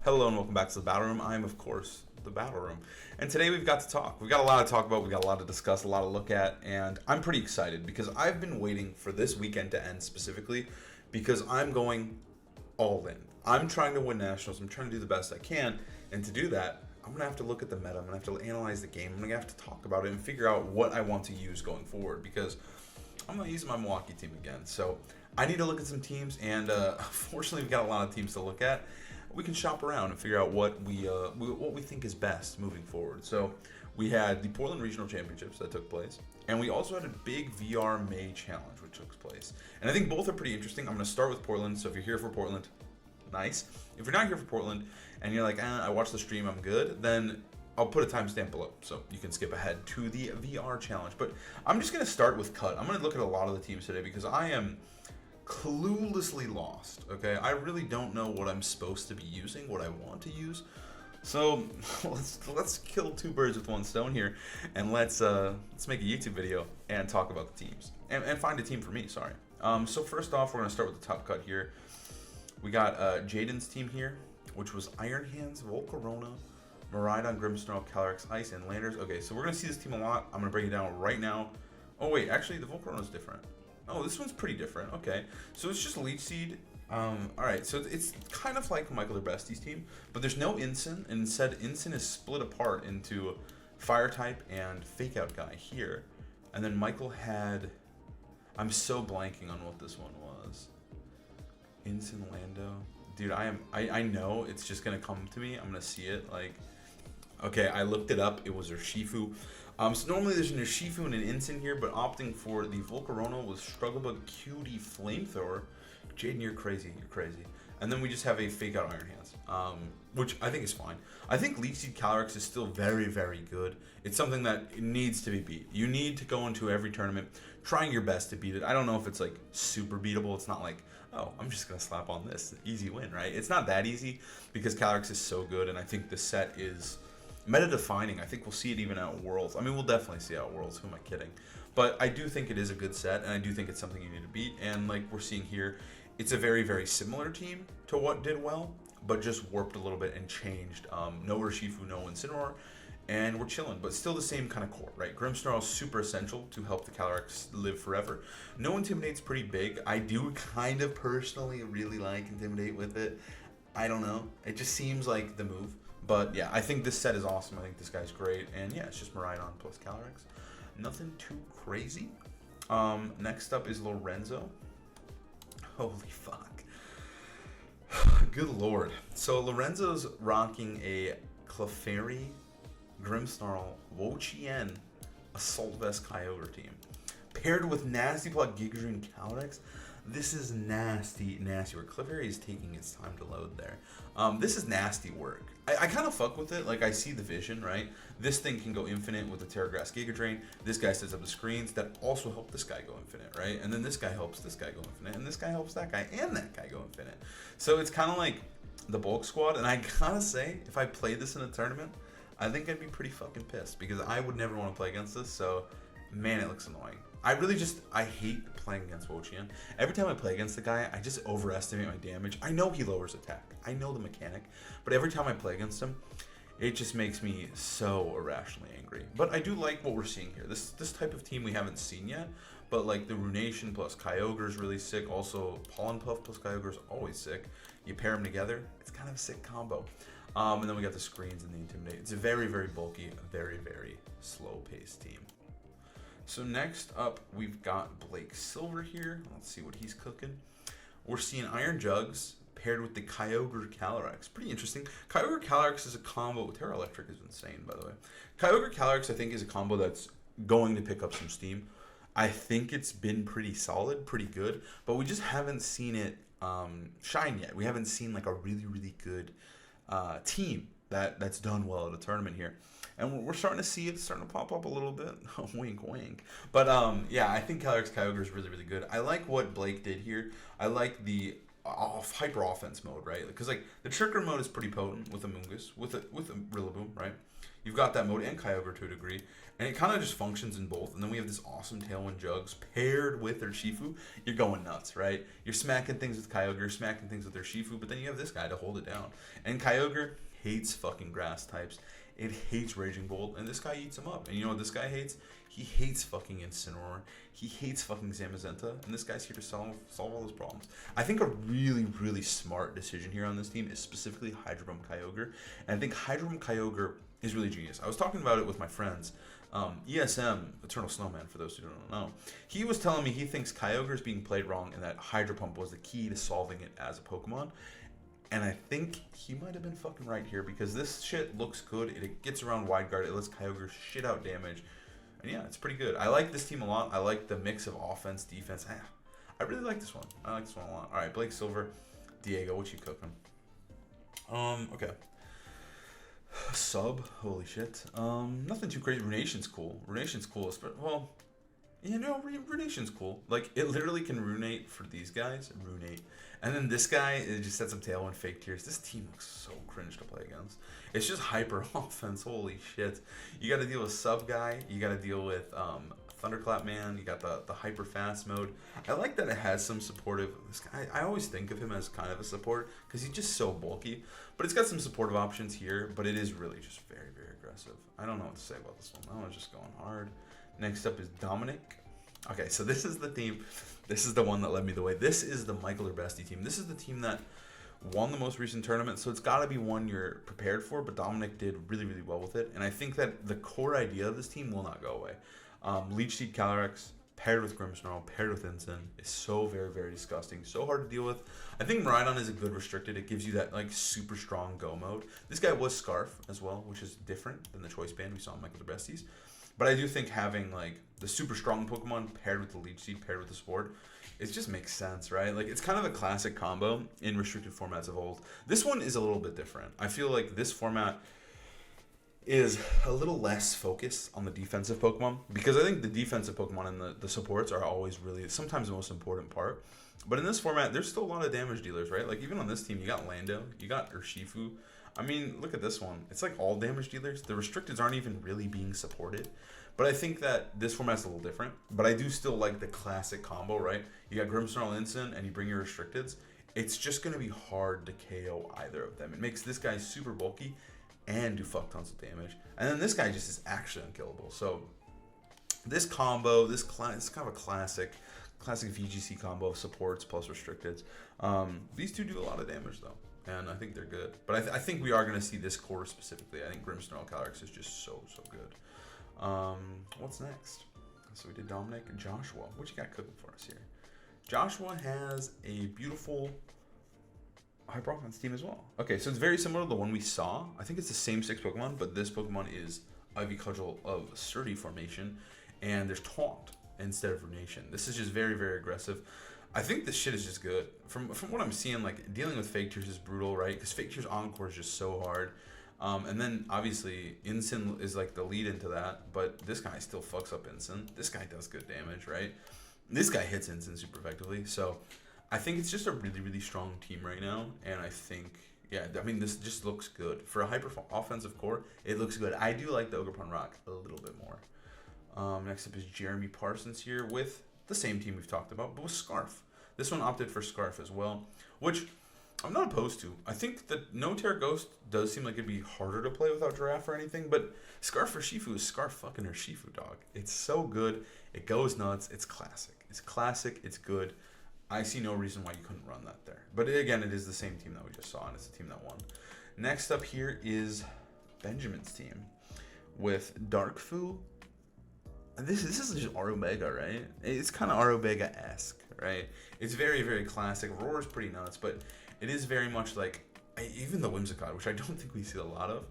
Hello and welcome back to the Battle Room. I'm, of course, the Battle Room. And today we've got to talk. We've got a lot to talk about, we've got a lot to discuss, a lot to look at, and I'm pretty excited because I've been waiting for this weekend to end specifically because I'm going all in. I'm trying to win Nationals, I'm trying to do the best I can, and to do that, I'm going to have to look at the meta, I'm going to have to analyze the game, I'm going to have to talk about it and figure out what I want to use going forward because I'm not using my Milwaukee team again. So I need to look at some teams, and fortunately we've got a lot of teams to look at. We can shop around and figure out what we think is best moving forward. So we had the Portland Regional Championships that took place, and we also had a big VR May Challenge which took place. And I think both are pretty interesting. I'm going to start with Portland. So if you're here for Portland, nice. If you're not here for Portland and you're like, I watched the stream, I'm good, then I'll put a timestamp below so you can skip ahead to the VR challenge. But I'm just going to start with cut. I'm going to look at a lot of the teams today because I am cluelessly lost. Okay, I really don't know what I'm supposed to be using, what I want to use. So let's kill two birds with one stone here, and let's make a YouTube video and talk about the teams and find a team for me. Sorry. So first off, we're gonna start with the top cut here. We got Jaden's team here, which was Iron Hands, Volcarona, Miraidon, Grimmsnarl, Calyrex, Ice, and Landers. Okay, so we're gonna see this team a lot. I'm gonna break it down right now. Oh wait, actually the Volcarona is different. Oh, this one's pretty different. Okay, so it's just Leech Seed. Alright, so it's kind of like Michael or Bestie's team, but there's no Ensign, and instead Ensign is split apart into Fire type and Fake Out guy here. And then Michael had... I'm so blanking on what this one was. Ensign Lando. Dude, I know it's just gonna come to me. I'm gonna see it, like... Okay, I looked it up. It was Urshifu. So normally there's an Urshifu and an Ensign here, but opting for the Volcarona was Strugglebug Cutie Flamethrower. Jaden, you're crazy. You're crazy. And then we just have a Fake Out Iron Hands, which I think is fine. I think Leech Seed Calyrex is still very, very good. It's something that needs to be beat. You need to go into every tournament trying your best to beat it. I don't know if it's like super beatable. It's not like, oh, I'm just going to slap on this. Easy win, right? It's not that easy because Calyrex is so good, and I think the set is... meta-defining. I think we'll see it even at Worlds. I mean, we'll definitely see it at Worlds. Who am I kidding? But I do think it is a good set, and I do think it's something you need to beat. And like we're seeing here, it's a very, very similar team to what did well, but just warped a little bit and changed. No Urshifu, no Incineroar, and we're chilling, but still the same kind of core, right? Grimmsnarl is super essential to help the Calyrex live forever. No Intimidate's pretty big. I do kind of personally really like Intimidate with it. I don't know. It just seems like the move. But yeah, I think this set is awesome. I think this guy's great. And yeah, it's just Miraidon plus Calyrex. Nothing too crazy. Next up is Lorenzo. Holy fuck. Good lord. So Lorenzo's rocking a Clefairy, Grimmsnarl, Wo-Chien, Assault Vest Kyogre team. Paired with Nasty Plot, Gigadream, Calyrex. This is nasty, nasty work. Clefairy is taking its time to load there. This is nasty work. I kind of fuck with it. Like, I see the vision, right? This thing can go infinite with the Terragrass Giga Drain. This guy sets up the screens that also help this guy go infinite, right? And then this guy helps this guy go infinite. And this guy helps that guy and that guy go infinite. So it's kind of like the bulk squad. And I gotta say, if I played this in a tournament, I think I'd be pretty fucking pissed because I would never want to play against this. So, man, it looks annoying. I hate playing against Wo-Chien. Every time I play against the guy, I just overestimate my damage. I know he lowers attack. I know the mechanic. But every time I play against him, it just makes me so irrationally angry. But I do like what we're seeing here. This type of team we haven't seen yet. But like the Runation plus Kyogre is really sick. Also, Pollen Puff plus Kyogre is always sick. You pair them together, it's kind of a sick combo. And then we got the screens and the Intimidate. It's a very, very bulky, very, very slow-paced team. So next up, we've got Blake Silver here. Let's see what he's cooking. We're seeing Iron Jugs paired with the Kyogre Calyrex. Pretty interesting. Kyogre Calyrex is a combo. Terra Electric is insane, by the way. Kyogre Calyrex, I think, is a combo that's going to pick up some steam. I think it's been pretty solid, pretty good, but we just haven't seen it shine yet. We haven't seen like a really, really good team that's done well at a tournament here. And we're starting to see it starting to pop up a little bit. Wink, wink. But yeah, I think Calyrex Kyogre is really, really good. I like what Blake did here. I like the off hyper offense mode, right? Because like the trigger mode is pretty potent with Amoonguss, with a Rillaboom, right? You've got that mode and Kyogre to a degree, and it kind of just functions in both. And then we have this awesome Tailwind Jugs paired with Urshifu. You're going nuts, right? You're smacking things with Kyogre, smacking things with Urshifu, but then you have this guy to hold it down. And Kyogre hates fucking grass types. It hates Raging Bolt, and this guy eats him up. And you know what this guy hates? He hates fucking Incineroar. He hates fucking Zamazenta, and this guy's here to solve all those problems. I think a really, really smart decision here on this team is specifically Hydro Pump Kyogre, and I think Hydro Pump Kyogre is really genius. I was talking about it with my friends. ESM, Eternal Snowman, for those who don't know. He was telling me he thinks Kyogre is being played wrong and that Hydro Pump was the key to solving it as a Pokemon. And I think he might have been fucking right here because this shit looks good. It gets around Wide Guard. It lets Kyogre shit out damage. And yeah, it's pretty good. I like this team a lot. I like the mix of offense, defense. I really like this one. I like this one a lot. All right, Blake Silver, Diego, what you cooking? Okay. Sub, holy shit. Nothing too crazy. Runation's cool. Runation's cool. Well, you know, Runation's cool. Like, it literally can runate for these guys. Runate. And then this guy, it just sets some Tailwind Fake Tears. This team looks so cringe to play against. It's just hyper offense. Holy shit. You got to deal with Sub Guy. You got to deal with Thunderclap Man. You got the hyper fast mode. I like that it has some supportive. This guy, I always think of him as kind of a support because he's just so bulky. But it's got some supportive options here. But it is really just very, very aggressive. I don't know what to say about this one. I was just going hard. Next up is Dominic. Okay, so this is the team. This is the one that led me the way. This is the Michael Urbesti team. This is the team that won the most recent tournament, so it's got to be one you're prepared for, but Dominic did really, really well with it, and I think that the core idea of this team will not go away. Leech Seed Calyrex, paired with Grimmsnarl, paired with Incin, is so very, very disgusting, so hard to deal with. I think Miraidon is a good restricted. It gives you that like super strong go mode. This guy was Scarf as well, which is different than the Choice Band we saw in Michael Urbesti's. But I do think having like the super strong Pokemon paired with the Leech Seed, paired with the Sport, it just makes sense, right? Like it's kind of a classic combo in restricted formats of old. This one is a little bit different. I feel like this format is a little less focused on the defensive Pokemon because I think the defensive Pokemon and the supports are always really sometimes the most important part. But in this format, there's still a lot of damage dealers, right? Like even on this team, you got Lando, you got Urshifu. I mean, look at this one. It's like all damage dealers. The restricteds aren't even really being supported. But I think that this format's a little different. But I do still like the classic combo, right? You got Grimmsnarl Incin and you bring your restricteds. It's just going to be hard to KO either of them. It makes this guy super bulky and do fuck tons of damage. And then this guy just is actually unkillable. So this combo, this kind of a classic VGC combo of supports plus restricteds. These two do a lot of damage though. And I think they're good. But I think we are going to see this core specifically. I think Grimmsnarl Calyrex is just so good. What's next? So we did Dominic and Joshua. What you got cooking for us here? Joshua has a beautiful hyper offense team as well. Okay, so it's very similar to the one we saw. I think it's the same 6 Pokemon, but this Pokemon is Ivy Cudgel of Sturdy formation. And there's Taunt instead of Runation. This is just very, very aggressive. I think this shit is just good. From what I'm seeing, like, dealing with Fake Tears is brutal, right? Because Fake Tears Encore is just so hard. And then, obviously, Incin is, like, the lead into that. But this guy still fucks up Incin. This guy does good damage, right? This guy hits Incin super effectively. So, I think it's just a really, really strong team right now. And I think, yeah, I mean, this just looks good. For a hyper offensive core, it looks good. I do like the Ogerpon Rock a little bit more. Next up is Jeremy Parsons here with the same team we've talked about, but with Scarf. This one opted for Scarf as well, which I'm not opposed to. I think that No Terra Ghost does seem like it'd be harder to play without Giraffe or anything, but Scarf for Shifu is Scarf fucking her Shifu, dog. It's so good. It goes nuts. It's classic. It's classic. It's good. I see no reason why you couldn't run that there. But again, it is the same team that we just saw, and it's the team that won. Next up here is Benjamin's team with Darkfu. This is just Aromega, right? It's kind of Aromega-esque, right? It's very, very classic. Roar is pretty nuts, but it is very much like, even the Whimsicott, which I don't think we see a lot of,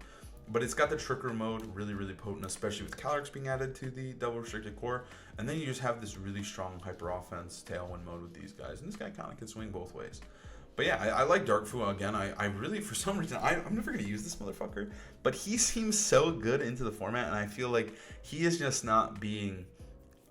but it's got the Trickery mode, really, really potent, especially with Calyrex being added to the double restricted core, and then you just have this really strong hyper offense Tailwind mode with these guys, and this guy kind of can swing both ways. But yeah, I like Darkfu again. I really, for some reason, I'm never going to use this motherfucker, but he seems so good into the format, and I feel like he is just not being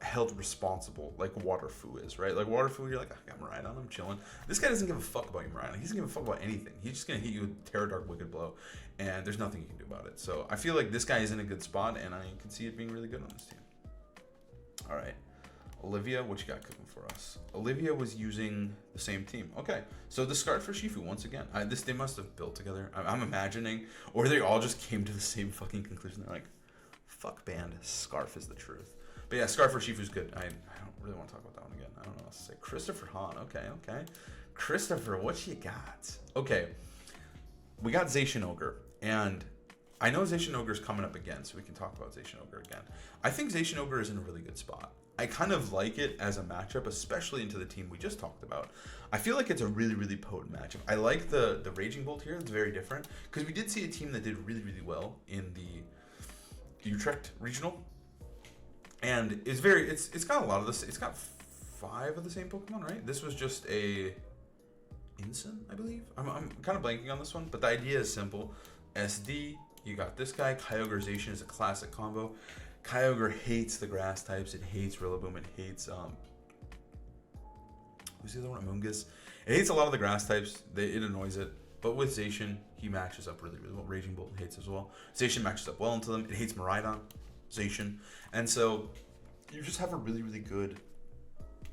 held responsible like Waterfu is, right? Like Waterfu, you're like, I got Miraidon, I'm chilling. This guy doesn't give a fuck about your Miraidon. He doesn't give a fuck about anything. He's just gonna hit you with Terror Dark Wicked Blow, and there's nothing you can do about it. So I feel like this guy is in a good spot, and I can see it being really good on this team. All right, Olivia, what you got cooking for us? Olivia was using the same team. Okay, so discard for Shifu once again. They must have built together. I'm imagining, or they all just came to the same fucking conclusion. They're like, fuck band, Scarf is the truth. But yeah, Scarf for Shifu's good. I don't really want to talk about that one again. I don't know what else to say. Christopher Hahn. Okay. Christopher, what you got? Okay, we got Zacian Ogre, and I know Zacian Ogre is coming up again, so we can talk about Zacian Ogre again. I think Zacian Ogre is in a really good spot. I kind of like it as a matchup, especially into the team we just talked about. I feel like it's a really, really potent matchup. I like the Raging Bolt here. It's very different, because we did see a team that did really, really well in the Utrecht regional. And it's got a lot of this. It's got 5 of the same Pokemon, right? This was just a Incin, I believe. I'm kind of blanking on this one, but the idea is simple. SD, you got this guy. Kyogre Zacian is a classic combo. Kyogre hates the grass types. It hates Rillaboom. It hates who's the other one? Amoonguss. It hates a lot of the grass types. It annoys it. But with Zacian, he matches up really, really well. Raging Bolt hates as well. Zacian matches up well into them. It hates Miraidon, Zacian, and so you just have a really, really good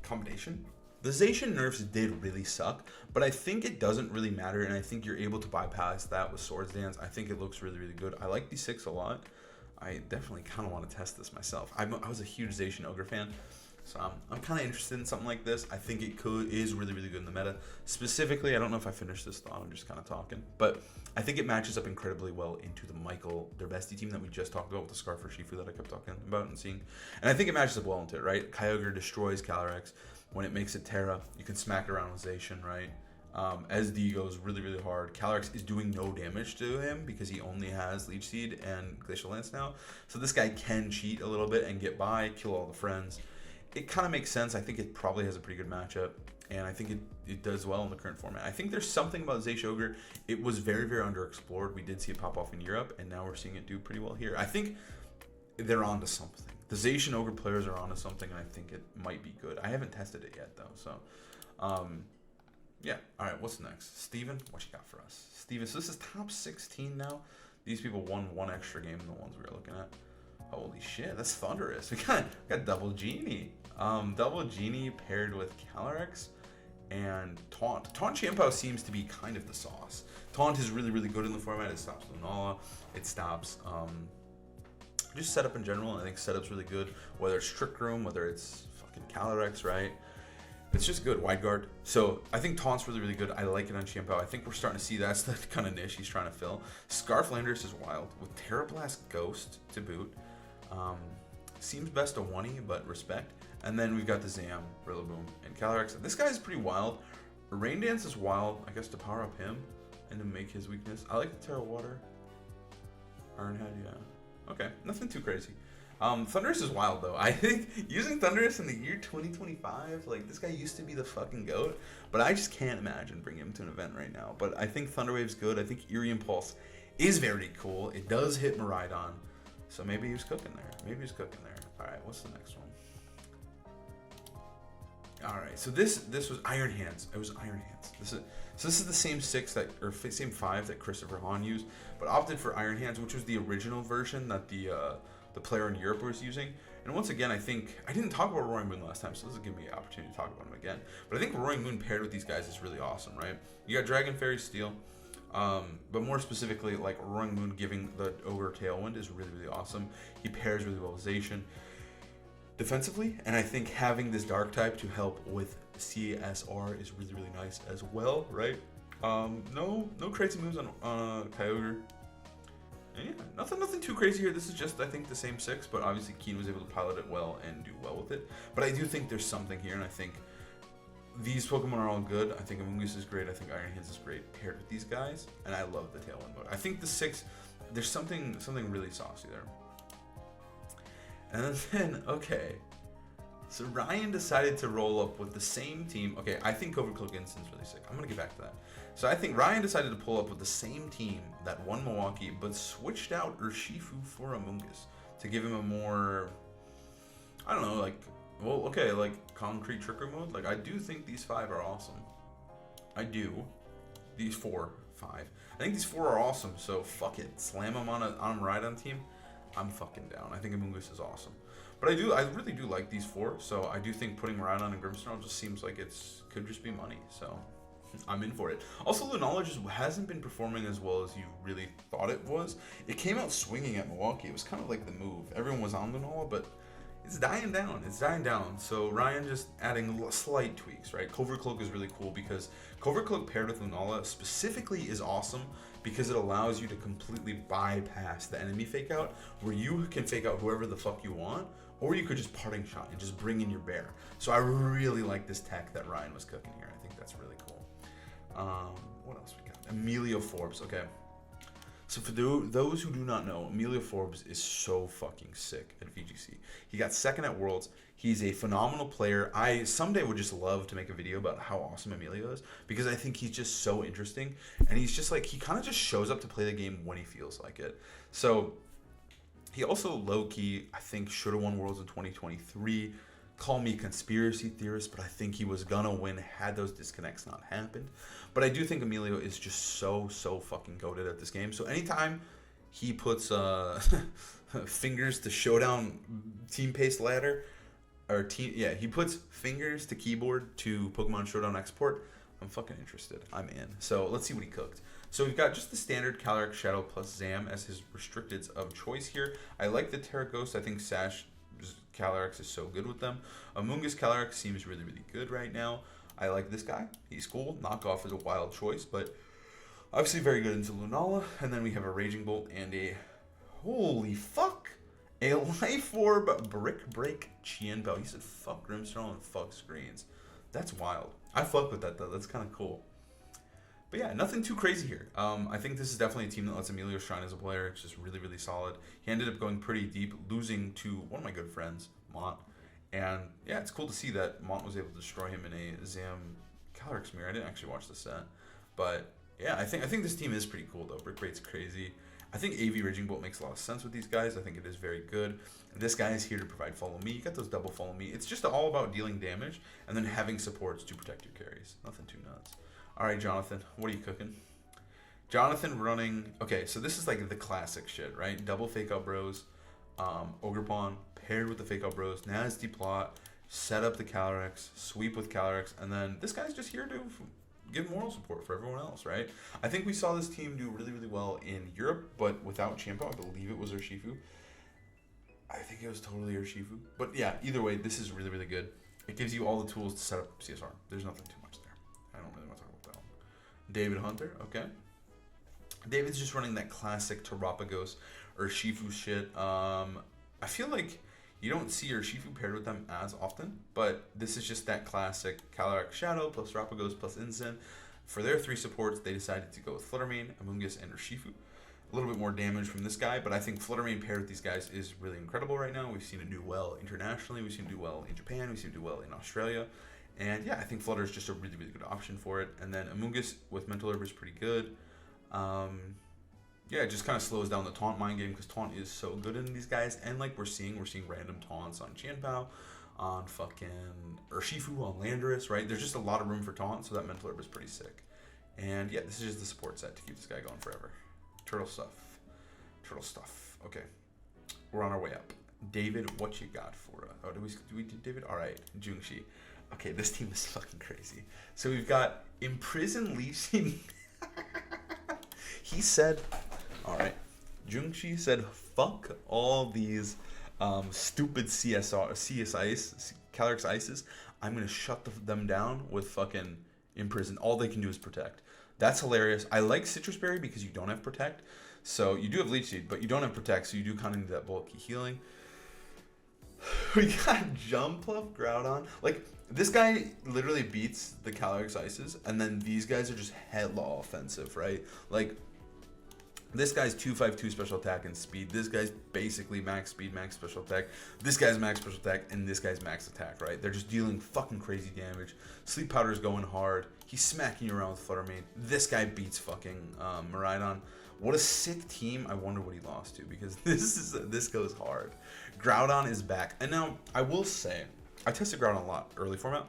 combination. The Zacian nerfs did really suck, but I think it doesn't really matter, and I think you're able to bypass that with Swords Dance. I think it looks really, really good. I like D6 a lot. I definitely kind of want to test this myself. I was a huge Zacian Ogre fan, so I'm kind of interested in something like this. I think it is really, really good in the meta. Specifically, I don't know if I finished this thought. I'm just kind of talking, but I think it matches up incredibly well into the Michael Derbesti team that we just talked about with the Scarf for Shifu that I kept talking about and seeing. And I think it matches up well into it, right? Kyogre destroys Calyrex. When it makes it Terra, you can smack it around with Zacian, right? SD goes really, really hard. Calyrex is doing no damage to him because he only has Leech Seed and Glacial Lance now. So this guy can cheat a little bit and get by, kill all the friends. It kind of makes sense. I think it probably has a pretty good matchup, and I think it does well in the current format. I think there's something about Zacian Ogre. It was very, very underexplored. We did see it pop off in Europe, and now we're seeing it do pretty well here. I think they're onto something. The Zacian Ogre players are onto something, and I think it might be good. I haven't tested it yet, though, so yeah. All right, what's next? Steven, what you got for us? Steven, so this is top 16 now. These people won 1 extra game than the ones we were looking at. Holy shit, that's thunderous. We got Double Genie. Double Genie paired with Calyrex and Taunt. Taunt Champao seems to be kind of the sauce. Taunt is really, really good in the format. It stops Lunala. It stops just setup in general. I think setup's really good. Whether it's Trick Room, whether it's fucking Calyrex, right? It's just good. Wide Guard. So I think Taunt's really, really good. I like it on Champao. I think we're starting to see that's the kind of niche he's trying to fill. Scarf Landers is wild with Terra Blast Ghost to boot. Seems best a 1-y, but respect. And then we've got the Zam, Rillaboom, and Calyrex. This guy's pretty wild. Rain Dance is wild, I guess, to power up him and to make his weakness. I like the Terra Water. Ironhead, yeah. Okay, nothing too crazy. Thunderous is wild, though. I think using Thunderous in the year 2025, like, this guy used to be the fucking GOAT, but I just can't imagine bringing him to an event right now. But I think Thunderwave's good. I think Eerie Impulse is very cool. It does hit Miraidon, so maybe he was cooking there. All right, what's the next one? All right, so this was Iron Hands. It was Iron Hands. This is the same 5 that Christopher Hahn used, but opted for Iron Hands, which was the original version that the player in Europe was using. And once again, I think I didn't talk about Roaring Moon last time, so this will give me an opportunity to talk about him again. But I think Roaring Moon paired with these guys is really awesome, right? You got Dragon Fairy Steel, but more specifically, like Roaring Moon giving the Ogre Tailwind is really, really awesome. He pairs really well with Zacian defensively, and I think having this Dark type to help with CSR is really, really nice as well, right? No crazy moves on Kyogre. And yeah, nothing too crazy here. This is just, I think, the same 6, but obviously Keen was able to pilot it well and do well with it. But I do think there's something here, and I think these Pokemon are all good. I think Amoonguss is great. I think Iron Hands is great paired with these guys, and I love the Tailwind mode. I think the 6, there's something really saucy there. And then, okay, so Ryan decided to roll up with the same team. Okay, I think Overcloak Instin's really sick. I'm going to get back to that. So I think Ryan decided to pull up with the same team that won Milwaukee, but switched out Urshifu for Amoonguss to give him a more, I don't know, like Well, okay, like concrete trickery mode. Like I do think these 5 are awesome. I do. These 4, 5. I think these 4 are awesome. So fuck it, slam them on a Rhydon team. I'm fucking down. I think Amoonguss is awesome. But I really do like these 4. So I do think putting Rhydon and Grimmsnarl just seems like could just be money. So I'm in for it. Also, Lunala just hasn't been performing as well as you really thought it was. It came out swinging at Milwaukee. It was kind of like the move. Everyone was on Lunala, but it's dying down. It's dying down. So Ryan just adding slight tweaks, right? Covert Cloak is really cool because Covert Cloak paired with Lunala specifically is awesome because it allows you to completely bypass the enemy fake out, where you can fake out whoever the fuck you want, or you could just parting shot and just bring in your bear. So I really like this tech that Ryan was cooking here. I think that's really cool. What else we got? Emilio Forbes. Okay. So for those who do not know, Emilio Forbes is so fucking sick at VGC. He got second at Worlds. He's a phenomenal player. I someday would just love to make a video about how awesome Emilio is because I think he's just so interesting. And he's just like, he kind of just shows up to play the game when he feels like it. So he also low-key, I think, should have won Worlds in 2023. Call me conspiracy theorist, but I think he was gonna win had those disconnects not happened. But I do think Emilio is just so fucking goated at this game. So anytime he puts fingers to showdown team pace ladder, or he puts fingers to keyboard to Pokemon Showdown export, I'm fucking interested. I'm in. So let's see what he cooked. So we've got just the standard Calyrex Shadow plus Zam as his restricteds of choice here. I like the Terra Ghost. I think Sash Calyrex is so good with them. Amoonguss Calyrex seems really good right now. I like this guy. He's cool. Knockoff is a wild choice, but obviously very good into Lunala. And then we have a Raging Bolt and a holy fuck, a Life Orb Brick Break Qianbao. He said fuck Grimmsnarl and fuck screens. That's wild. I fuck with that though. That's kind of cool. But yeah, nothing too crazy here. I think this is definitely a team that lets Emilio shine as a player. It's just really solid. He ended up going pretty deep, losing to one of my good friends, Mont. And yeah, it's cool to see that Mont was able to destroy him in a Zam Calyrex mirror. I didn't actually watch the set. But yeah, I think this team is pretty cool though. Brick Rate's crazy. I think AV Raging Bolt makes a lot of sense with these guys. I think it is very good. This guy is here to provide follow me. You got those double follow me. It's just all about dealing damage and then having supports to protect your carries. Nothing too nuts. All right, Jonathan, what are you cooking? Jonathan running. Okay, so this is like the classic shit, right? Double fake out bros, Ogerpon paired with the fake out bros, nasty plot, set up the Calyrex, sweep with Calyrex, and then this guy's just here to give moral support for everyone else, right? I think we saw this team do really well in Europe, but without Champo. I believe it was Urshifu. I think it was totally Urshifu. But yeah, either way, this is really good. It gives you all the tools to set up CSR. There's nothing too much there. I don't really want to talk about that one. David Hunter, okay. David's just running that classic Terapagos Urshifu shit. I feel like you don't see Urshifu paired with them as often, but this is just that classic Calyrex Shadow plus Terapagos plus Incin. For their 3 supports, they decided to go with Fluttermane, Amoonguss, and Urshifu. A little bit more damage from this guy, but I think Fluttermane paired with these guys is really incredible right now. We've seen it do well internationally. We've seen it do well in Japan. We've seen it do well in Australia. And yeah, I think Flutter is just a really good option for it. And then Amoonguss with Mental Herb is pretty good. Yeah, it just kind of slows down the taunt mind game because taunt is so good in these guys. And like we're seeing random taunts on Qianbao, on fucking Urshifu, on Landorus, right? There's just a lot of room for taunt, so that Mental Herb is pretty sick. And yeah, this is just the support set to keep this guy going forever. Turtle stuff. Okay, we're on our way up. David, what you got for us? Oh, do we do David? All right, Jungshi. Okay, this team is fucking crazy. So we've got Imprison Leashing. He said, all right, Jungshi said, fuck all these stupid CSIs, Calyrex Ices. I'm going to shut them down with fucking Imprison. All they can do is protect. That's hilarious. I like Citrus Berry because you don't have Protect. So you do have Leech Seed, but you don't have Protect, so you do kind of need that bulky healing. We got Jumpluff, Groudon. Like, this guy literally beats the Calyrex Ices, and then these guys are just headlaw offensive, right? Like, this guy's 252 special attack and speed. This guy's basically max speed, max special attack. This guy's max special attack, and this guy's max attack, right? They're just dealing fucking crazy damage. Sleep Powder's going hard. He's smacking you around with Fluttermane. This guy beats fucking Miraidon. What a sick team. I wonder what he lost to, because this goes hard. Groudon is back. And now, I will say, I tested Groudon a lot early format.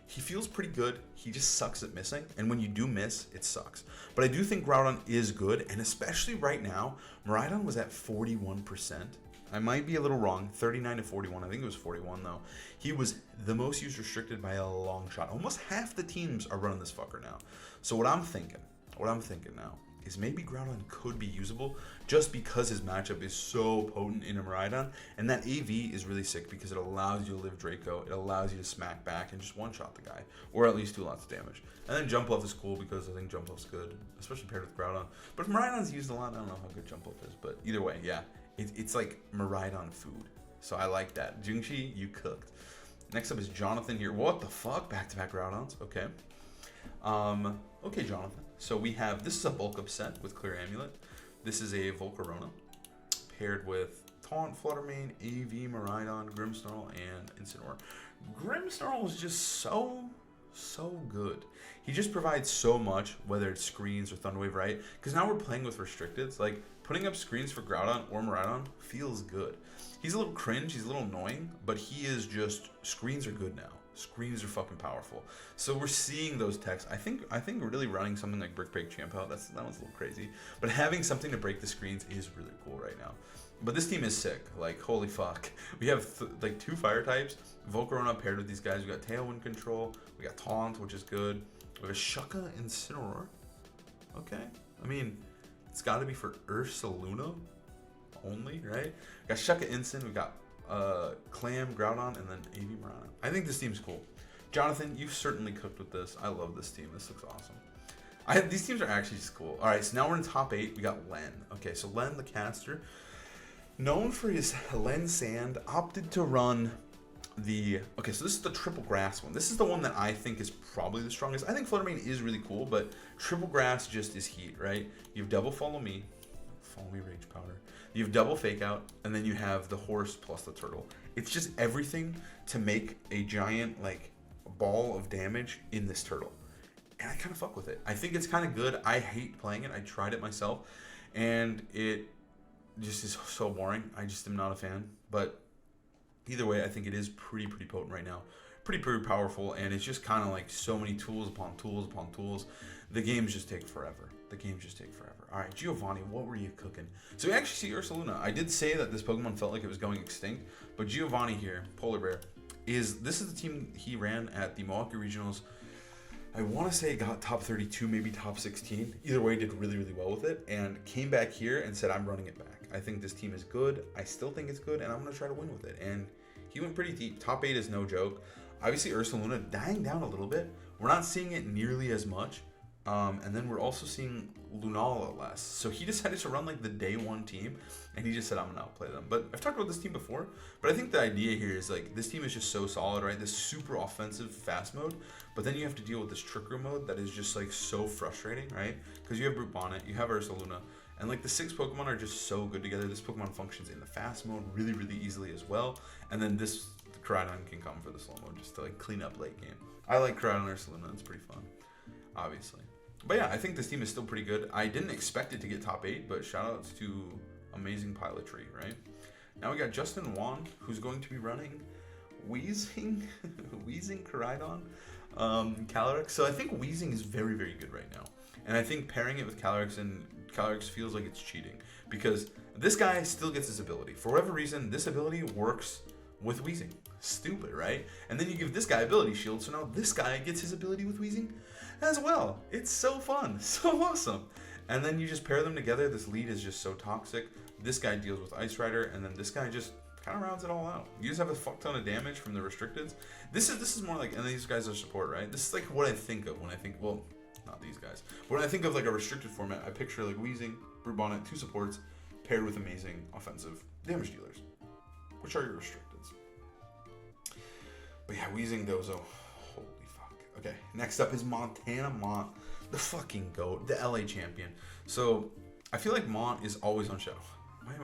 He feels pretty good. He just sucks at missing. And when you do miss, it sucks. But I do think Groudon is good. And especially right now, Miraidon was at 41%. I might be a little wrong. 39 to 41. I think it was 41 though. He was the most use restricted by a long shot. Almost half the teams are running this fucker now. So what I'm thinking now is maybe Groudon could be usable just because his matchup is so potent in a Miraidon, and that AV is really sick because it allows you to live Draco, it allows you to smack back and just one-shot the guy, or at least do lots of damage. And then Jump Off is cool because I think Jump Off's good, especially paired with Groudon. But if Miraidon's used a lot, I don't know how good Jump Off is, but either way, yeah, it's like Miraidon food. So I like that. Jingxi, you cooked. Next up is Jonathan here. What the fuck? Back-to-back Groudons. Okay. Okay, Jonathan. So we have, this is a bulk up set with Clear Amulet. This is a Volcarona paired with Taunt, Flutter Mane, AV, Miraidon, Grimmsnarl, and Incineroar. Grimmsnarl is just so good. He just provides so much, whether it's screens or Thunderwave, right? Because now we're playing with restricteds. Like, putting up screens for Groudon or Miraidon feels good. He's a little cringe, he's a little annoying, but he is just, screens are good now. Screens are fucking powerful. So we're seeing those techs. I think really running something like Brick Break Champ out, that one's a little crazy. But having something to break the screens is really cool right now. But this team is sick. Like, holy fuck. We have like 2 fire types. Volcarona paired with these guys. We got Tailwind Control. We got Taunt, which is good. We have Shucka Incineroar. Okay. I mean, it's got to be for Ursaluna only, right? We got Shucka Incin. We got Clam, Groudon, and then AV Miraidon. I think this team's cool. Jonathan, you've certainly cooked with this. I love this team. This looks awesome. These teams are actually just cool. All right, so now we're in top 8. We got Len. Okay, so Len the caster, known for his Len Sand, opted to run the... Okay, so this is the Triple Grass one. This is the one that I think is probably the strongest. I think Flutter Mane is really cool, but Triple Grass just is heat, right? You have double Follow Me Rage Powder. You have double Fake Out, and then you have the horse plus the turtle. It's just everything to make a giant, like, ball of damage in this turtle. And I kind of fuck with it. I think it's kind of good. I hate playing it. I tried it myself, and it just is so boring. I just am not a fan. But either way, I think it is pretty potent right now. Pretty powerful, and it's just kind of like so many tools upon tools upon tools. The games just take forever. All right, Giovanni, what were you cooking? So we actually see Ursaluna. I did say that this Pokemon felt like it was going extinct, but Giovanni here, Polar Bear, this is the team he ran at the Milwaukee Regionals. I want to say it got top 32, maybe top 16. Either way, did really well with it, and came back here and said, I'm running it back. I think this team is good. I still think it's good, and I'm going to try to win with it. And he went pretty deep. Top 8 is no joke. Obviously, Ursaluna dying down a little bit. We're not seeing it nearly as much. And then we're also seeing Lunala less. So he decided to run like the day 1 team, and he just said, I'm going to outplay them. But I've talked about this team before, but I think the idea here is like this team is just so solid, right? This super offensive fast mode, but then you have to deal with this Trick Room mode that is just like so frustrating, right? Because you have Brute Bonnet, you have Ursaluna, and like the 6 Pokemon are just so good together. This Pokemon functions in the fast mode really easily as well. And then this Koraidon can come for the slow mode just to like clean up late game. I like Koraidon Ursaluna, it's pretty fun, obviously. But yeah, I think this team is still pretty good. I didn't expect it to get top 8, but shoutouts to amazing pilotry, right? Now we got Justin Wan, who's going to be running Weezing Koraidon, Calyrex. So I think Weezing is very good right now. And I think pairing it with Calyrex, and Calyrex feels like it's cheating. Because this guy still gets his ability. For whatever reason, this ability works with Weezing. Stupid, right? And then you give this guy ability shield, so now this guy gets his ability with Weezing as well. It's so fun, so awesome. And then you just pair them together. This lead is just so toxic. This guy deals with Ice Rider, and then this guy just kind of rounds it all out. You just have a fuck ton of damage from the restricteds. This is more like, and these guys are support, right? This is like what I think of when I think, well, not these guys. But when I think of like a restricted format, I picture like Weezing, Brute Bonnet, 2 supports, paired with amazing offensive damage dealers, which are your restricteds. But yeah, Weezing Dozo. Holy fuck. Okay, next up is Montana Mont, the fucking GOAT, the LA champion. So I feel like Mont is always on Shadow.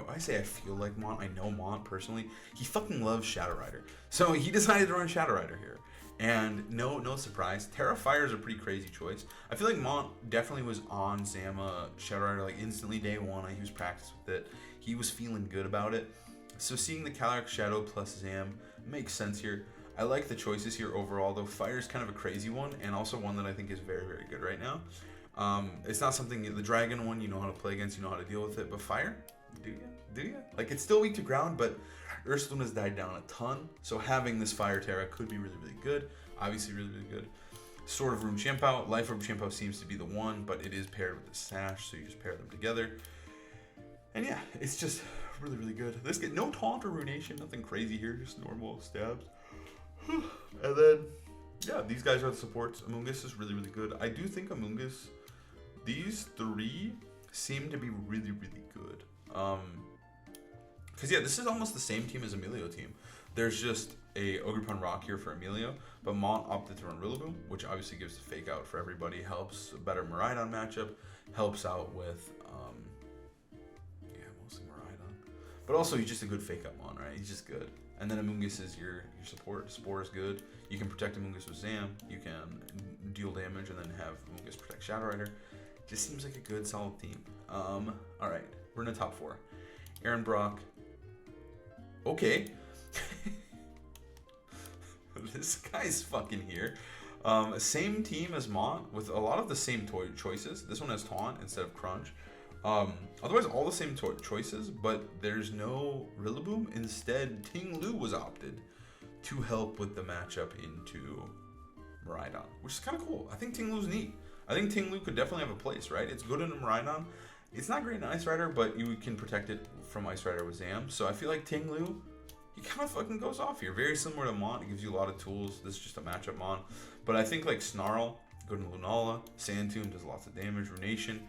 I say I feel like Mont. I know Mont personally. He fucking loves Shadow Rider. So he decided to run Shadow Rider here. And no surprise, Terra Fire is a pretty crazy choice. I feel like Mont definitely was on Zama Shadow Rider like instantly day 1. He was practiced with it. He was feeling good about it. So seeing the Calyrex Shadow plus Zam Makes sense here. I like the choices here overall, though. Fire's kind of a crazy one, and also one that I think is very, very good right now. It's not something, the dragon one, you know how to play against, you know how to deal with it, but fire, do you? Do you? Like, it's still weak to ground, but Ursaluna has died down a ton, so having this Fire Terra could be really, really good. Obviously, really, really good. Sword of Rune Champow. Life Orb Champow seems to be the one, but it is paired with the Sash, so you just pair them together. And yeah, it's just really, really good. This get no taunt or ruination, nothing crazy here, just normal stabs. And then, yeah, these guys are the supports. Amoonguss is really, really good. I do think Amoonguss, these three seem to be really, really good. Because, yeah, this is almost the same team as Emilio team. There's just a Ogerpon Rock here for Emilio, but Mont opted to run Rillaboom, which obviously gives a fake out for everybody, helps a better Miraidon matchup, helps out with, yeah, mostly Miraidon. But also, he's just a good fake out Mon, right? He's just good. And then Amoonguss is your support. Spore is good. You can protect Amoonguss with Zam. You can deal damage and then have Amoonguss protect Shadow Rider. Just seems like a good, solid team. Alright, we're in the top 4. Aaron Brock. Okay. This guy's fucking here. Same team as Mont with a lot of the same choices. This one has Taunt instead of Crunch. Otherwise, all the same choices, but there's no Rillaboom. Instead, Ting Lu was opted to help with the matchup into Miraidon, which is kind of cool. I think Ting Lu's neat. I think Ting Lu could definitely have a place, right? It's good in a Miraidon. It's not great in Ice Rider, but you can protect it from Ice Rider with Zam. So I feel like Ting Lu, he kind of fucking goes off here. Very similar to Mont. It gives you a lot of tools. This is just a matchup Mont. But I think like Snarl, good in Lunala. Sand Tomb does lots of damage. Runation.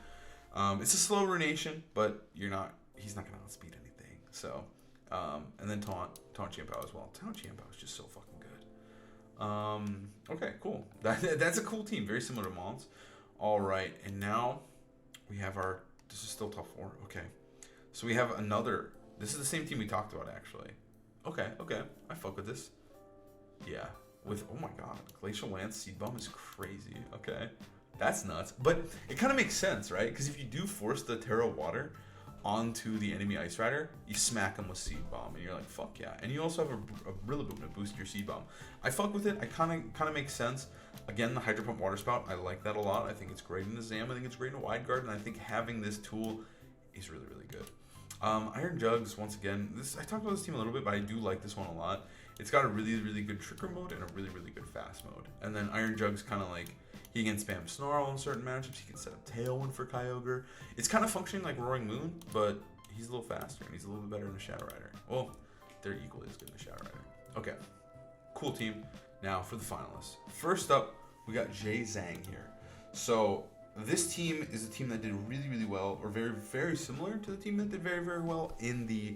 It's a slow Runation, but he's not going to outspeed anything. So, and then Taunt Champow as well. Taunt Champow is just so fucking good. Okay, cool. That's a cool team. Very similar to Mont's. All right, and now we have this is still top 4. Okay. So we have another, this is the same team we talked about actually. Okay. I fuck with this. Yeah. With, oh my god, Glacial Lance Seed Bomb is crazy. Okay. That's nuts. But it kind of makes sense, right? Because if you do force the Terra Water onto the enemy Ice Rider, you smack them with Seed Bomb, and you're like, fuck yeah. And you also have a Rillaboom to boost your Seed Bomb. I fuck with it. I kind of makes sense. Again, the Hydro Pump Water Spout, I like that a lot. I think it's great in the Zam. I think it's great in a Wide Guard, and I think having this tool is really, really good. Iron Jugs, once again, I talked about this team a little bit, but I do like this one a lot. It's got a really, really good Trigger mode and a really, really good Fast mode. And then Iron Jugs kind of like, he can spam Snarl in certain matchups. He can set up Tailwind for Kyogre. It's kind of functioning like Roaring Moon, but he's a little faster and he's a little bit better in the Shadow Rider. Well, they're equally as good in the Shadow Rider. Okay, cool team. Now for the finalists. First up, we got Jay Zhang here. So this team is a team that did really, really well, or very, very similar to the team that did very, very well in the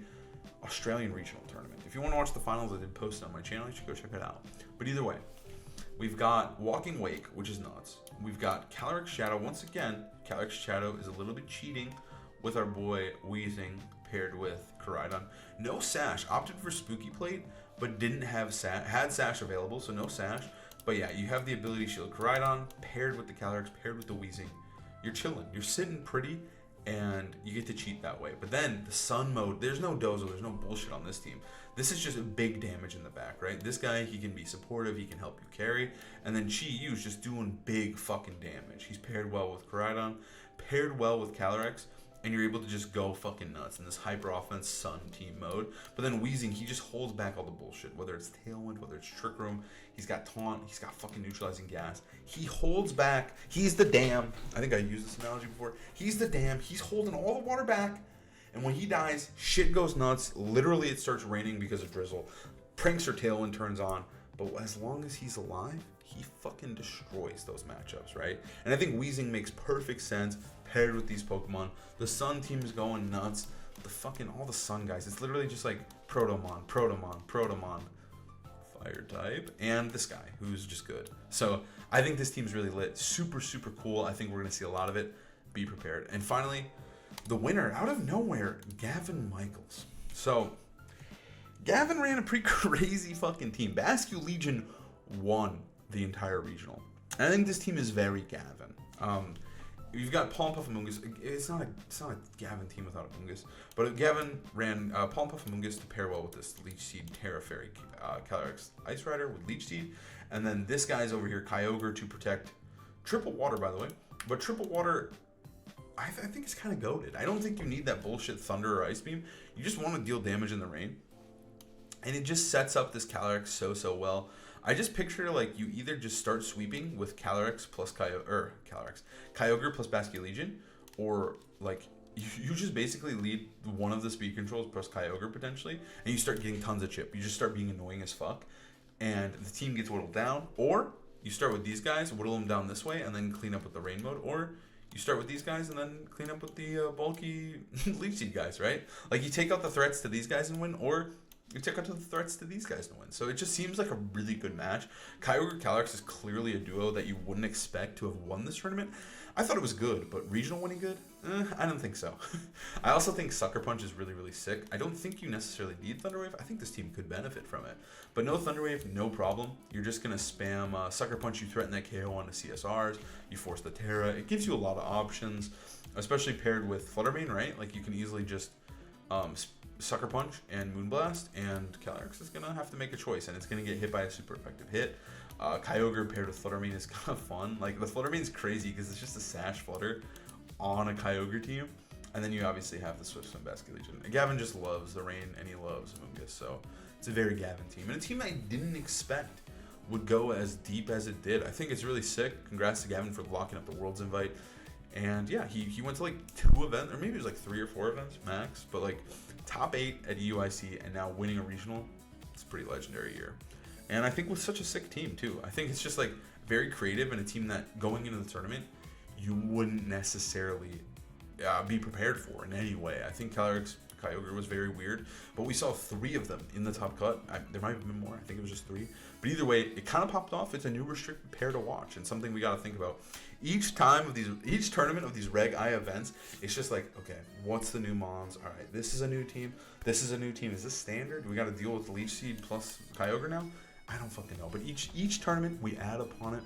Australian Regional Tournament. If you want to watch the finals, I did post it on my channel. You should go check it out. But either way, we've got Walking Wake, which is nuts. We've got Calyrex Shadow. Once again, Calyrex Shadow is a little bit cheating with our boy Weezing paired with Koraidon. No Sash. Opted for Spooky Plate, but didn't have Sash. Had Sash available, so no Sash. But yeah, you have the ability to shield Koraidon paired with the Calyrex, paired with the Weezing. You're chilling. You're sitting pretty, and you get to cheat that way. But then the Sun mode, there's no dozo, there's no bullshit on this team. This is just a big damage in the back, right? This guy, he can be supportive, he can help you carry. And then Chi Yu's just doing big fucking damage. He's paired well with Koraidon, paired well with Calyrex, and you're able to just go fucking nuts in this hyper offense Sun team mode. But then Weezing, he just holds back all the bullshit, whether it's Tailwind, whether it's Trick Room, he's got Taunt, he's got fucking Neutralizing Gas. He holds back, he's the dam. I think I used this analogy before. He's the dam, he's holding all the water back, and when he dies, shit goes nuts. Literally, it starts raining because of drizzle. Prankster Tailwind turns on, but as long as he's alive, he fucking destroys those matchups, right? And I think Weezing makes perfect sense paired with these Pokemon. The Sun team is going nuts. All the Sun guys. It's literally just like Protomon, Fire type, and this guy who's just good. So I think this team's really lit. Super, super cool. I think we're gonna see a lot of it. Be prepared. And finally, the winner out of nowhere, Gavin Michaels. So Gavin ran a pretty crazy fucking team. Basque Legion won the entire regional. I think this team is very Gavin. you've got Paul and Puffamungus. It's not a Gavin team without a Mungus. But Gavin ran Paul and Puffamungus to pair well with this Leech Seed Terra Fairy Calyrex Ice Rider with Leech Seed. And then this guy's over here, Kyogre, to protect triple water, by the way. But triple water, I think it's kind of goated. I don't think you need that bullshit Thunder or Ice Beam. You just want to deal damage in the rain. And it just sets up this Calyrex so well. I just picture like you either just start sweeping with Calyrex plus Kyogre plus Basculegion, or like you just basically lead one of the speed controls plus Kyogre potentially, and you start getting tons of chip. You just start being annoying as fuck, and the team gets whittled down. Or you start with these guys, whittle them down this way, and then clean up with the rain mode. Or you start with these guys and then clean up with the bulky Leech Seed guys, right? Like you take out the threats to these guys and win, or you take out the threats to these guys to win. So it just seems like a really good match. Kyogre Calyrex is clearly a duo that you wouldn't expect to have won this tournament. I thought it was good, but regional winning good? I don't think so. I also think Sucker Punch is really sick. I don't think you necessarily need Thunder Wave. I think this team could benefit from it. But no Thunder Wave, no problem. You're just going to spam Sucker Punch. You threaten that KO onto CSRs. You force the Terra. It gives you a lot of options, especially paired with Fluttermane, right? Like you can easily just Sucker Punch and Moonblast, and Calyrex is going to have to make a choice, and it's going to get hit by a super effective hit. Kyogre paired with Fluttermane is kind of fun. Like, the Fluttermane's crazy because it's just a Sash Flutter on a Kyogre team, and then you obviously have the Swift Swim Basculegion. And Gavin just loves the rain, and he loves Mungus, so it's a very Gavin team. And a team I didn't expect would go as deep as it did. I think it's really sick. Congrats to Gavin for locking up the Worlds invite. And yeah, he went to like 2 events, or maybe it was like 3 or 4 events max, but like top 8 at UIC and now winning a regional. It's a pretty legendary year. And I think with such a sick team too. I think it's just like very creative, and a team that going into the tournament you wouldn't necessarily be prepared for in any way. I think Kyogre was very weird, but we saw 3 of them in the top cut. There might have been more. I think it was just 3. But either way, it kind of popped off. It's a new restricted pair to watch, and something we got to think about. Each tournament of these Reg I events, it's just like, okay, what's the new Mons? All right, this is a new team. This is a new team. Is this standard? We got to deal with Leech Seed plus Kyogre now? I don't fucking know. But each tournament, we add upon it.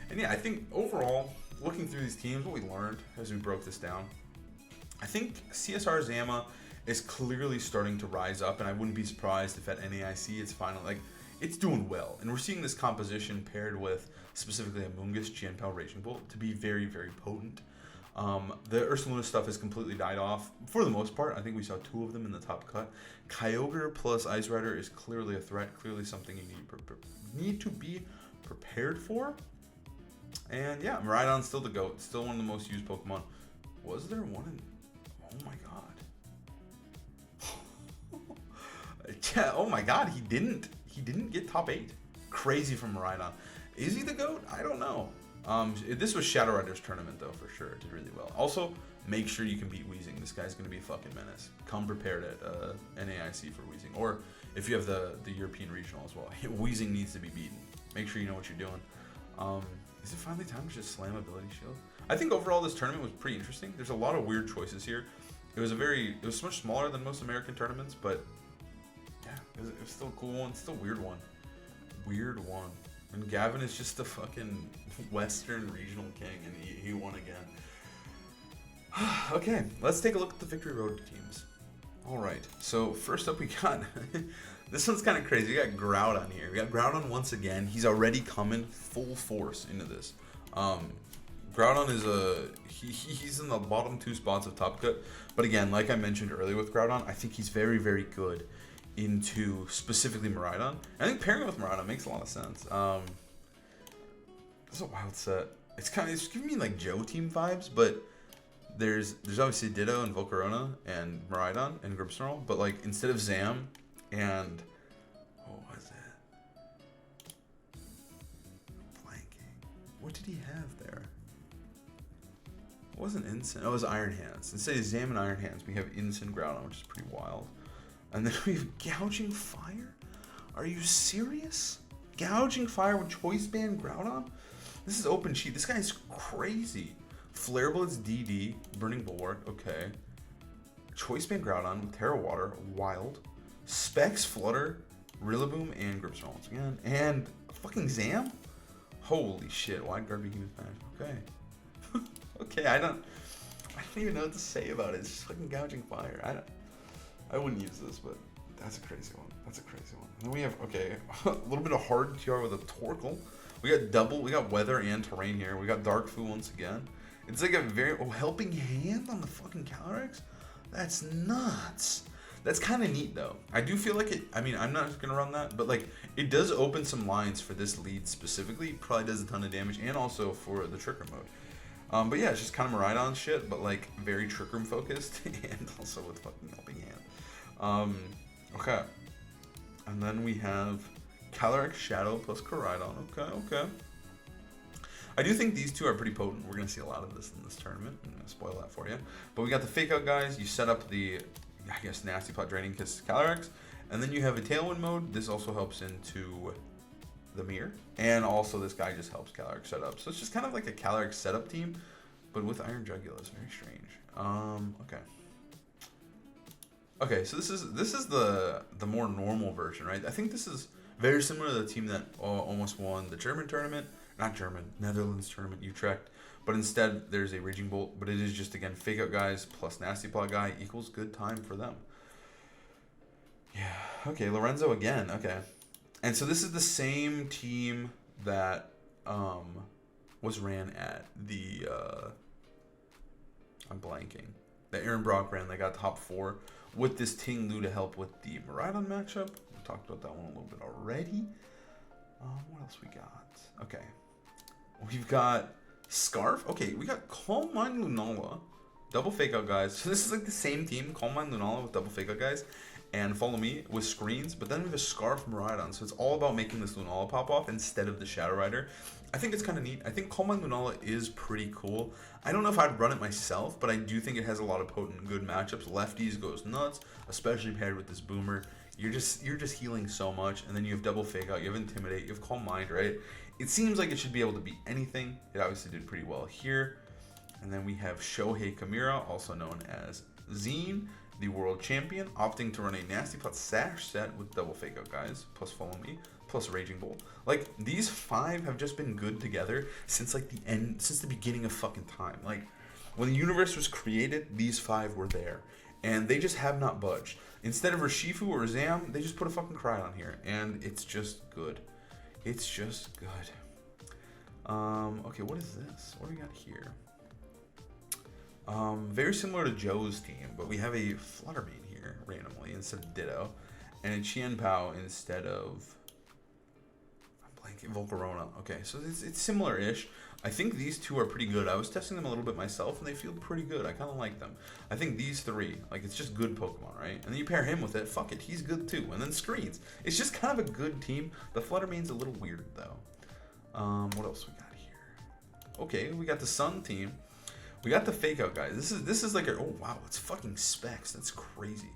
And yeah, I think overall, looking through these teams, what we learned as we broke this down, I think CSR Zama is clearly starting to rise up, and I wouldn't be surprised if at NAIC it's finally, like, it's doing well. And we're seeing this composition paired with specifically a Mungus, Jianpao, Raging Bolt to be very potent. The Ursaluna stuff has completely died off for the most part. I think we saw 2 of them in the top cut. Kyogre plus Ice Rider is clearly a threat, clearly something you need to be prepared for. And yeah, Miraidon's still the GOAT, still one of the most used Pokemon. Was there one in... Oh my god. Yeah, oh my god, he didn't get top 8. Crazy from Miraidon. Is he the GOAT? I don't know. This was Shadow Rider's tournament though, for sure. It did really well. Also, make sure you can beat Weezing. This guy's gonna be a fucking menace. Come prepared at NAIC for Weezing, or if you have the European regional as well. Weezing needs to be beaten. Make sure you know what you're doing. Is it finally time to just slam Ability Shield? I think overall this tournament was pretty interesting. There's a lot of weird choices here. It was much smaller than most American tournaments, but yeah, it was still a cool one, still a weird one. And Gavin is just the fucking Western regional king, and he won again. Okay, let's take a look at the Victory Road teams. Alright, so first up we got... This one's kind of crazy. We got Groudon here. We got Groudon once again. He's already coming full force into this. Groudon is he's in the bottom 2 spots of Top Cut. But again, like I mentioned earlier with Groudon, I think he's very good into specifically Miraidon. I think pairing with Miraidon makes a lot of sense. This is a wild set. It's giving me like Joe team vibes, but there's obviously Ditto and Volcarona and Miraidon and Grimmsnarl, but like instead of Zam and what was it? Blanking. What did he have there? It wasn't Incin. Oh, it was Iron Hands. Instead of Zam and Iron Hands, we have Incin Groudon, which is pretty wild. And then we have Gouging Fire? Are you serious? Gouging Fire with Choice Band Groudon? This is open cheat. This guy's crazy. Flare Blitz DD, Burning Bulwark, okay. Choice Band Groudon with Terra Water, wild. Specs Flutter, Rillaboom, and Grimmsnarl once again. And fucking Zam? Holy shit, Wide Guard Behemoth Smash. Okay. Okay, I don't even know what to say about it. It's just fucking gouging fire. I wouldn't use this, but that's a crazy one. That's a crazy one. And then we have, okay, a little bit of hard TR with a Torkoal. We got weather and terrain here. We got Dark Fu once again. It's like a very, helping hand on the fucking Calyrex? That's nuts. That's kind of neat though. I do feel like it, I mean, I'm not gonna run that, but like, it does open some lines for this lead specifically. Probably does a ton of damage, and also for the Trick Room mode. But yeah, it's just kind of Miraidon shit, but like, very Trick Room focused, and also with fucking helping hand. Okay. And then we have Calyrex Shadow plus Koraidon. Okay. I do think these two are pretty potent. We're going to see a lot of this in this tournament. I'm going to spoil that for you. But we got the Fake Out guys. You set up the, I guess, Nasty Plot Draining Kiss Calyrex. And then you have a Tailwind mode. This also helps into the Mirror. And also this guy just helps Calyrex set up. So it's just kind of like a Calyrex setup team, but with Iron Jugular. It's very strange. Okay. Okay, so this is the more normal version, right? I think this is very similar to the team that almost won the German tournament. Not German, Netherlands tournament, Utrecht. But instead, there's a Raging Bolt. But it is just, again, Fake Out guys plus Nasty Plot guy equals good time for them. Yeah, okay, Lorenzo again, okay. And so this is the same team that was ran at the, I'm blanking. That Aaron Brock ran, they got top 4 with this Ting Lu to help with the Miraidon matchup. We talked about that one a little bit already. What else we got? Okay. We've got Scarf. Okay, we got Calm Mind Lunala. Double Fake Out guys. So this is like the same team, Calm Mind Lunala with double Fake Out guys. And Follow Me with screens. But then we have a Scarf Miraidon. So it's all about making this Lunala pop off instead of the Shadow Rider. I think it's kind of neat. I think Calm Mind Lunala is pretty cool. I don't know if I'd run it myself, but I do think it has a lot of potent good matchups. Lefties goes nuts, especially paired with this Boomer. You're just healing so much, and then you have double Fake Out, you have Intimidate, you have Calm Mind, right? It seems like it should be able to beat anything. It obviously did pretty well here. And then we have Shohei Kamira, also known as Zine, the world champion, opting to run a Nasty Plot Sash set with double Fake Out guys, plus Follow Me, plus Raging Bolt. Like, these 5 have just been good together since like since the beginning of fucking time. Like, when the universe was created, these 5 were there. And they just have not budged. Instead of Urshifu or Zam, they just put a fucking Cry on here. And it's just good. It's just good. Okay, what is this? What do we got here? Very similar to Joe's team, but we have a Fluttermane here, randomly, instead of Ditto. And a Qianpao instead of... I'm blanking. Volcarona. Okay, so it's similar-ish. I think these two are pretty good. I was testing them a little bit myself, and they feel pretty good. I kind of like them. I think these 3, like, it's just good Pokemon, right? And then you pair him with it, fuck it, he's good too. And then screens. It's just kind of a good team. The Fluttermane's a little weird, though. What else we got here? Okay, we got the Sun team. We got the Fake Out guys. This is like a, oh wow, it's fucking Specs. That's crazy.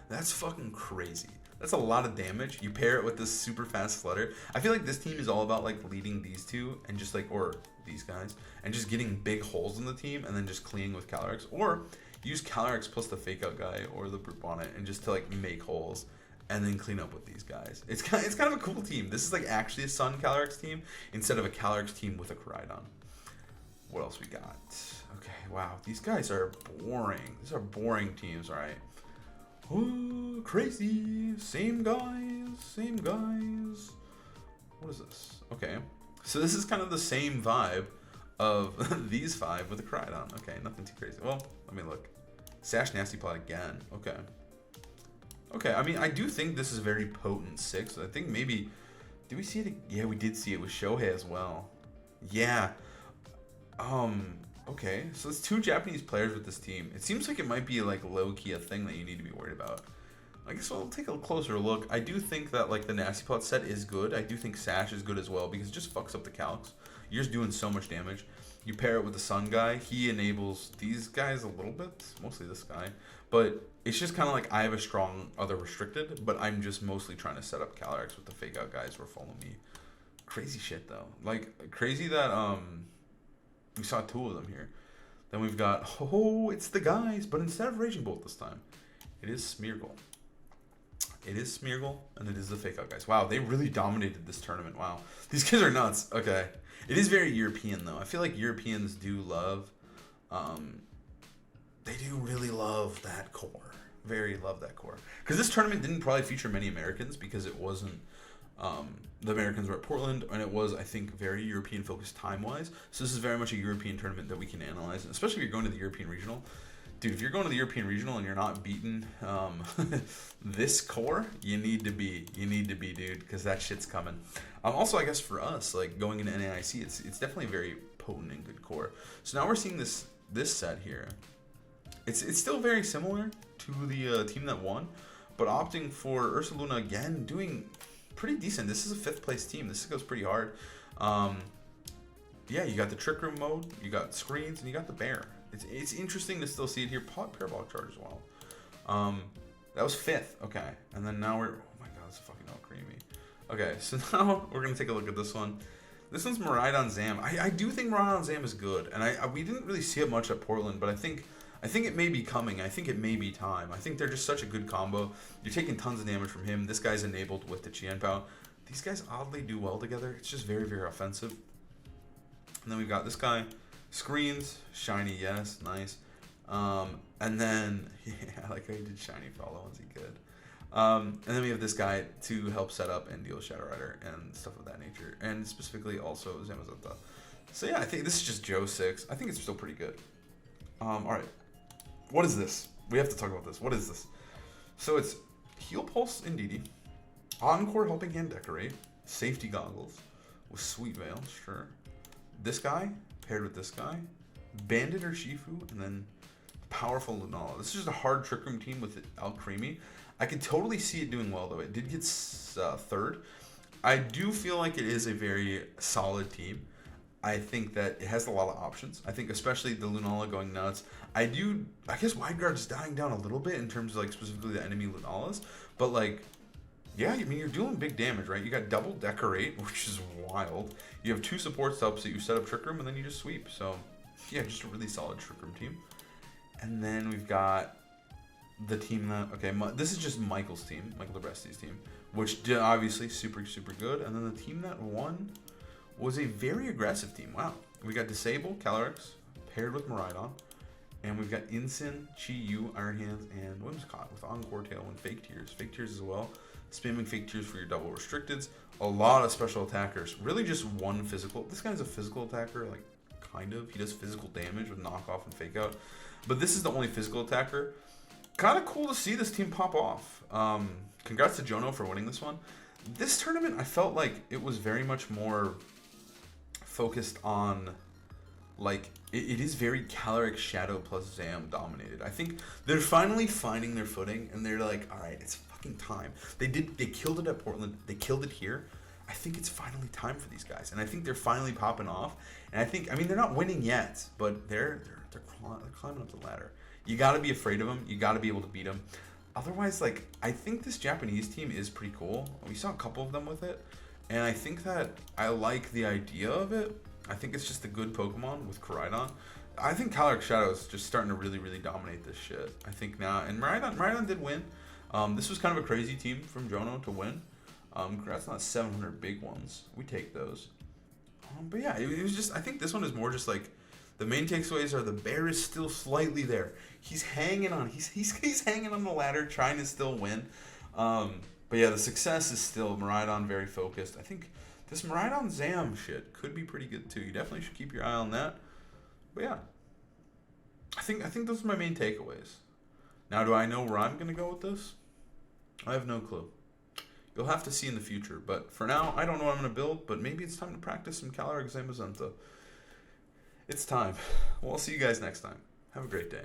That's fucking crazy. That's a lot of damage. You pair it with this super fast Flutter. I feel like this team is all about like leading these two and just like, or these guys, and just getting big holes in the team and then just cleaning with Calyrex. Or use Calyrex plus the Fake Out guy or the Brute Bonnet and just to like make holes and then clean up with these guys. It's kind of a cool team. This is like actually a Sun Calyrex team instead of a Calyrex team with a Koraidon. What else we got? Okay, wow. These guys are boring. These are boring teams, right? Oh, crazy. Same guys. Same guys. What is this? Okay. So this is kind of the same vibe of these 5 with a Koraidon. Okay, nothing too crazy. Well, let me look. Sash Nasty Plot again. Okay. Okay, I mean, I do think this is a very potent 6. I think maybe... Did we see it? Yeah, we did see it with Shohei as well. Yeah. Okay, so it's 2 Japanese players with this team. It seems like it might be like low-key a thing that you need to be worried about. I guess we'll take a closer look. I do think that like the Nasty Plot set is good. I do think Sash is good as well because it just fucks up the calcs. You're just doing so much damage. You pair it with the Sun guy. He enables these guys a little bit, mostly this guy. But it's just kind of like I have a strong other restricted, but I'm just mostly trying to set up Calyrex with the Fake Out guys or Follow Me. Crazy shit though. Like crazy that we saw 2 of them here. Then we've got, oh, it's the guys, but instead of Raging Bolt this time, it is Smeargle. It is Smeargle, and it is the Fake Out guys. Wow, they really dominated this tournament. Wow. These guys are nuts. Okay. It is very European, though. I feel like Europeans do love They do really love that core. Very love that core. Because this tournament didn't probably feature many Americans because it wasn't. The Americans were at Portland, and it was, I think, very European focused time wise. So this is very much a European tournament that we can analyze, especially if you're going to the European regional. Dude, if you're going to the European regional and you're not beating this core, you need to be, dude, because that shit's coming. Also, I guess for us, like going into NAIC, it's definitely a very potent and good core. So now we're seeing this set here. It's still very similar to the team that won, but opting for Ursaluna again, doing pretty decent. This is a 5th place team. This goes pretty hard. Yeah, you got the Trick Room mode, you got screens, and you got the bear. It's interesting to still see it here. Parabolic charge as well. That was 5th. Okay. And then now we're... Oh my god, it's fucking all creamy. Okay, so now we're going to take a look at this one. This one's Miraidon Zam. I do think Miraidon Zam is good. And we didn't really see it much at Portland, but I think it may be coming. I think it may be time. I think they're just such a good combo. You're taking tons of damage from him. This guy's enabled with the Qianpao. These guys oddly do well together. It's just very, very offensive. And then we've got this guy. Screens, shiny, yes, nice. And then, yeah, I like how he did shiny for all the ones he could. And then we have this guy to help set up and deal with Shadow Rider and stuff of that nature. And specifically also Zamazenta. So yeah, I think this is just Joe 6. I think it's still pretty good. Alright. What is this? We have to talk about this. What is this? So it's Heal Pulse Indeedee, Encore Helping Hand Decorate, Safety Goggles with Sweet Veil, sure. This guy paired with this guy, Bandit or Shifu, and then Powerful Lunala. This is just a hard Trick Room team with Alcremie. I could totally see it doing well though. It did get 3rd. I do feel like it is a very solid team. I think that it has a lot of options. I think especially the Lunala going nuts. I guess Wide Guard's dying down a little bit in terms of like specifically the enemy Lunalas. But like, yeah, I mean, you're doing big damage, right? You got double Decorate, which is wild. You have 2 support subs that you set up Trick Room and then you just sweep. So yeah, just a really solid Trick Room team. And then we've got the team that, okay, this is just Michael's team, Michael DeBresti's team, which did obviously super, super good. And then the team that won was a very aggressive team. Wow. We got Disable, Calyrex, paired with Miraidon. And we've got Incin, Chi-Yu, Iron Hands, and Whimsicott with Encore Tailwind, Fake Tears. Fake Tears as well. Spamming Fake Tears for your double restricteds. A lot of special attackers. Really just one physical. This guy's a physical attacker, like, kind of. He does physical damage with Knockoff and Fake Out. But this is the only physical attacker. Kind of cool to see this team pop off. Congrats to Jono for winning this one. This tournament, I felt like it was very much more focused on, like, it is very Calyrex Shadow plus Zam dominated. I think they're finally finding their footing, and they're like, all right, it's fucking time. They killed it at Portland. They killed it here. I think it's finally time for these guys, and I think they're finally popping off. And I mean, they're not winning yet, but they're climbing up the ladder. You got to be afraid of them. You got to be able to beat them. Otherwise, like, I think this Japanese team is pretty cool. We saw a couple of them with it, and I think that I like the idea of it. I think it's just a good Pokemon with Koraidon. I think Calyrex Shadow is just starting to really, really dominate this shit. I think now, and Miraidon did win. This was kind of a crazy team from Jono to win. Congrats on that 700 big ones. We take those. But yeah, it was just, I think this one is more just like, the main takeaways are the bear is still slightly there. He's hanging on. He's hanging on the ladder, trying to still win. But yeah, the success is still Miraidon very focused. I think this Miraidon Zam shit could be pretty good too. You definitely should keep your eye on that. But yeah, I think those are my main takeaways. Now, do I know where I'm gonna go with this? I have no clue. You'll have to see in the future. But for now, I don't know what I'm gonna build. But maybe it's time to practice some Calyrex Zamazenta. It's time. Well, I'll see you guys next time. Have a great day.